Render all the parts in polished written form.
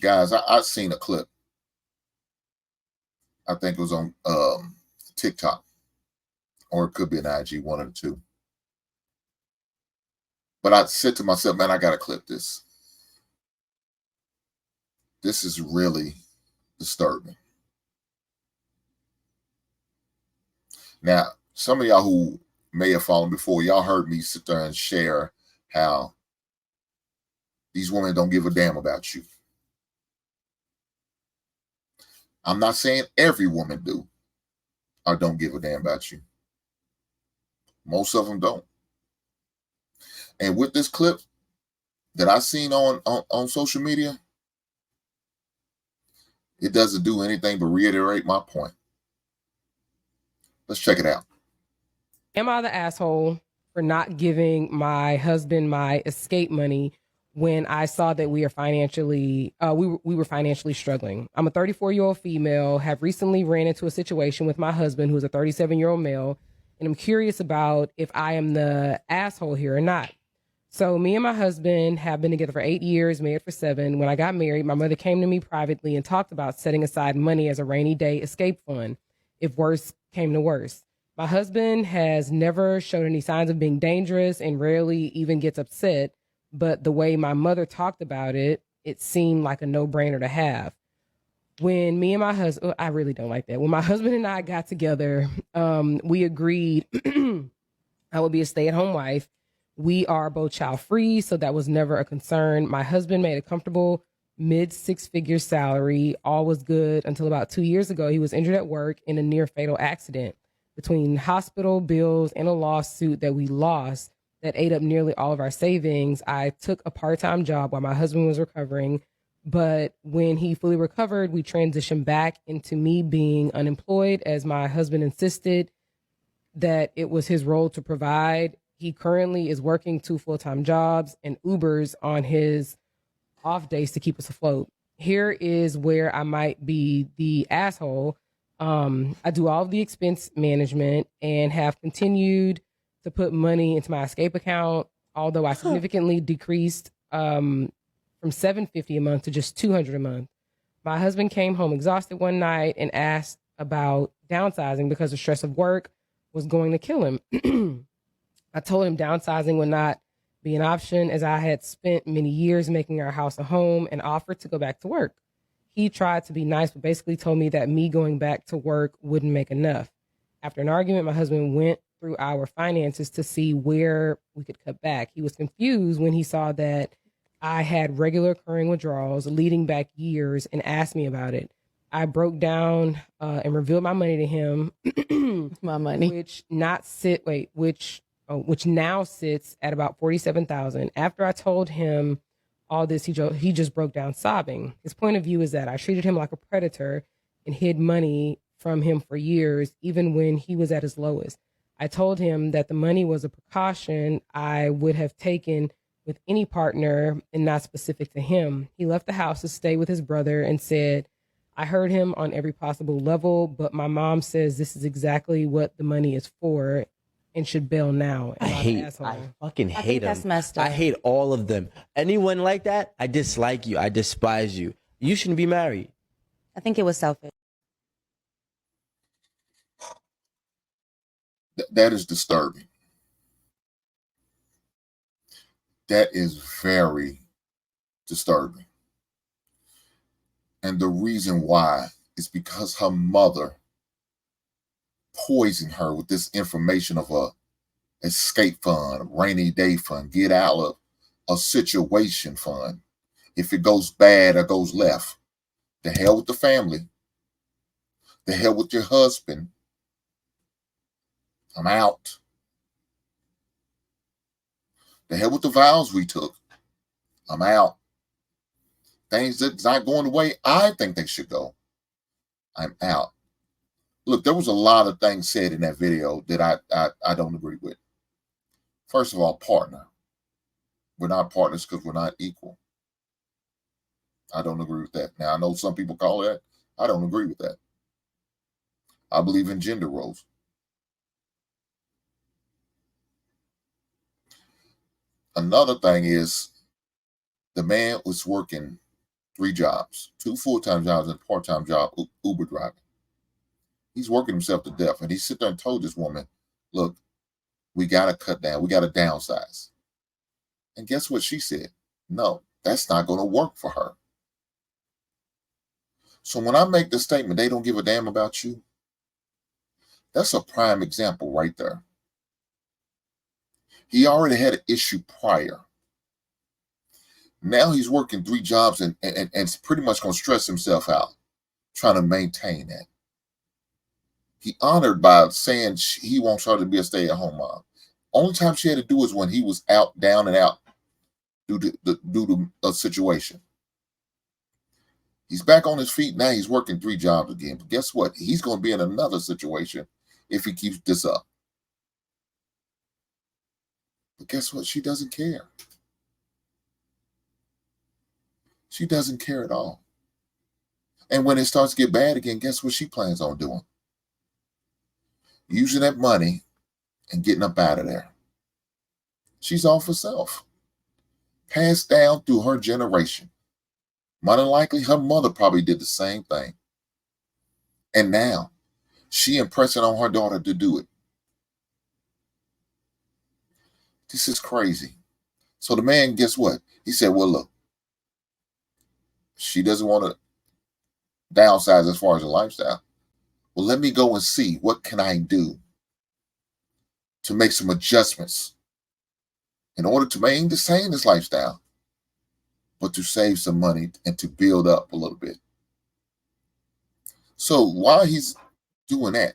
Guys, I seen a clip. I think it was on TikTok, or it could be an IG, one of the two. But I said to myself, man, I gotta clip this. This is really disturbing. Now, some of y'all who may have fallen before, y'all heard me sit there and share how these women don't give a damn about you. I'm not saying every woman do or don't give a damn about you. Most of them don't. And with this clip that I seen on social media, it doesn't do anything but reiterate my point. Let's check it out. Am I the asshole for not giving my husband my escape money when I saw that we were financially struggling? I'm a 34-year-old female, have recently ran into a situation with my husband, who's a 37-year-old male, and I'm curious about if I am the asshole here or not. So me and my husband have been together for 8 years, married for 7. When I got married, my mother came to me privately and talked about setting aside money as a rainy day escape fund if worse came to worse. My husband has never showed any signs of being dangerous and rarely even gets upset, but the way my mother talked about it, it seemed like a no-brainer to have. When me and my husband, I really don't like that. When my husband and I got together, we agreed I would be a stay-at-home wife. We are both child-free, so that was never a concern. My husband made a comfortable mid-six-figure salary. All was good until about 2 years ago. He was injured at work in a near-fatal accident. Between hospital bills and a lawsuit that we lost that ate up nearly all of our savings, I took a part-time job while my husband was recovering. But when he fully recovered, we transitioned back into me being unemployed as my husband insisted that it was his role to provide. He currently is working 2 full-time jobs and Ubers on his off days to keep us afloat. Here is where I might be the asshole. I do all of the expense management and have continued to put money into my escape account, although I significantly decreased from $750 a month to just $200 a month. My husband came home exhausted one night and asked about downsizing because the stress of work was going to kill him. I told him downsizing would not be an option as I had spent many years making our house a home and offered to go back to work. He tried to be nice, but basically told me that me going back to work wouldn't make enough. After an argument, my husband went through our finances to see where we could cut back. He was confused when he saw that I had regular occurring withdrawals leading back years and asked me about it. I broke down and revealed my money to him, My money. which now sits at about $47,000. After I told him all this, he just broke down sobbing. His point of view is that I treated him like a predator and hid money from him for years, even when he was at his lowest. I told him that the money was a precaution I would have taken with any partner and not specific to him. He left the house to stay with his brother and said, I heard him on every possible level, but my mom says this is exactly what the money is for and should bail now. I fucking hate them. that's messed up. I hate all of them. Anyone like that, I dislike you. I despise you. You shouldn't be married. I think it was selfish. That is disturbing. That is very disturbing. And the reason why is because her mother poisoned her with this information of a escape fund, a rainy day fund, get out of a situation fund. If it goes bad or goes left, the hell with the family, the hell with your husband. I'm out. The hell with the vows we took. I'm out. Things that's not going the way I think they should go. I'm out. Look, there was a lot of things said in that video that I don't agree with. First of all, partner. We're not partners because we're not equal. I don't agree with that. Now, I know some people call that. I don't agree with that. I believe in gender roles. Another thing is the man was working 3 jobs, 2 full-time jobs and a part-time job, Uber driving. He's working himself to death. And he sit there and told this woman, look, we got to cut down. We got to downsize. And guess what she said? No, that's not going to work for her. So when I make the statement, they don't give a damn about you, that's a prime example right there. He already had an issue prior. Now he's working 3 jobs and pretty much going to stress himself out trying to maintain that. He honored by saying he wants her to be a stay-at-home mom. Only time she had to do is when he was out, down and out due to a situation. He's back on his feet. Now he's working 3 jobs again. But guess what? He's going to be in another situation if he keeps this up. But guess what? She doesn't care. She doesn't care at all. And when it starts to get bad again, guess what she plans on doing? Using that money and getting up out of there. She's all for self. Passed down through her generation. More than likely, her mother probably did the same thing. And now, she impressing on her daughter to do it. This is crazy. So the man, guess what? He said, well, look, she doesn't want to downsize as far as a lifestyle. Well, let me go and see what can I do to make some adjustments in order to maintain this lifestyle, but to save some money and to build up a little bit. So while he's doing that,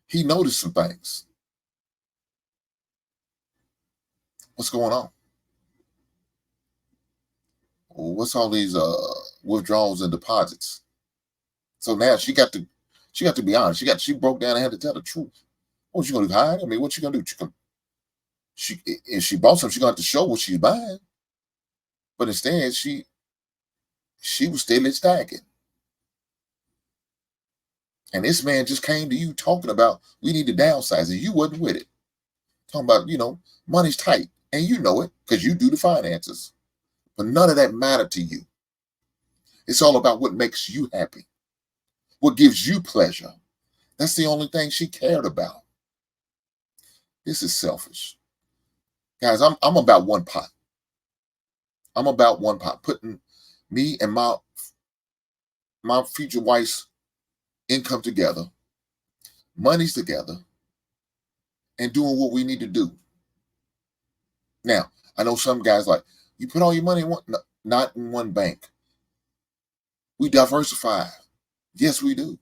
he noticed some things. What's going on? What's all these withdrawals and deposits? So now she got to be honest. She broke down and had to tell the truth. What you gonna do? Hide? I mean, what you gonna do? If she bought something, she gonna have to show what she's buying. But instead, she was still stacking. And this man just came to you talking about we need to downsize, and you wasn't with it. Talking about, money's tight, and you know it because you do the finances. But none of that mattered to you. It's all about what makes you happy, what gives you pleasure. That's the only thing she cared about. This is selfish. Guys, I'm about one pot. I'm about one pot, putting me and my future wife's income together, money's together, and doing what we need to do. Now, I know some guys like, you put all your money in one, no, not in one bank. We diversify. Yes, we do.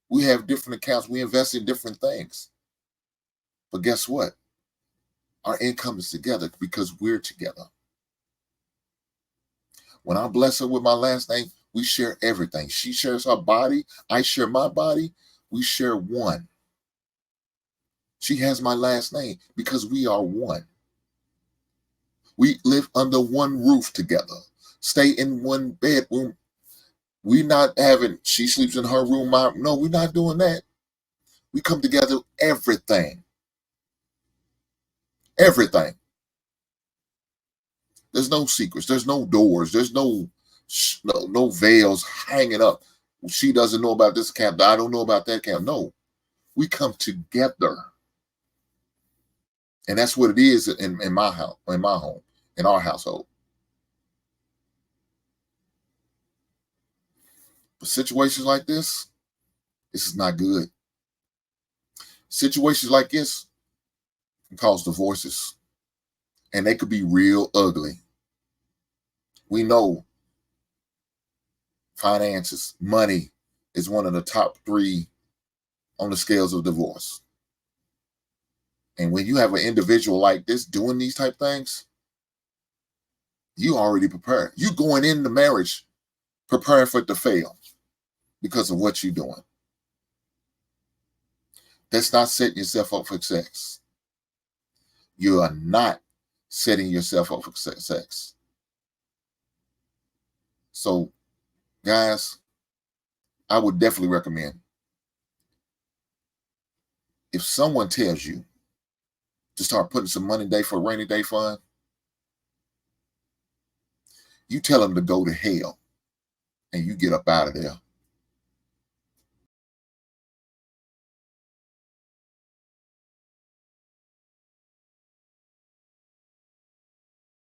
We have different accounts. We invest in different things. But guess what? Our income is together because we're together. When I bless her with my last name, we share everything. She shares her body. I share my body. We share one. She has my last name because we are one. We live under one roof together, stay in one bedroom. We're not having, she sleeps in her room. No, we're not doing that. We come together, everything. Everything. There's no secrets. There's no doors. There's no veils hanging up. She doesn't know about this camp. I don't know about that camp. No, we come together. And that's what it is in my house, in my home, in our household. But situations like this is not good. Situations like this can cause divorces. And they could be real ugly. We know finances, money is one of the top 3 on the scales of divorce. And when you have an individual like this doing these type things, you already prepared. You going into marriage preparing for it to fail because of what you're doing. That's not setting yourself up for success. You are not setting yourself up for success. So, guys, I would definitely recommend, if someone tells you to start putting some money day for a rainy day fund, You tell him to go to hell and you get up out of there.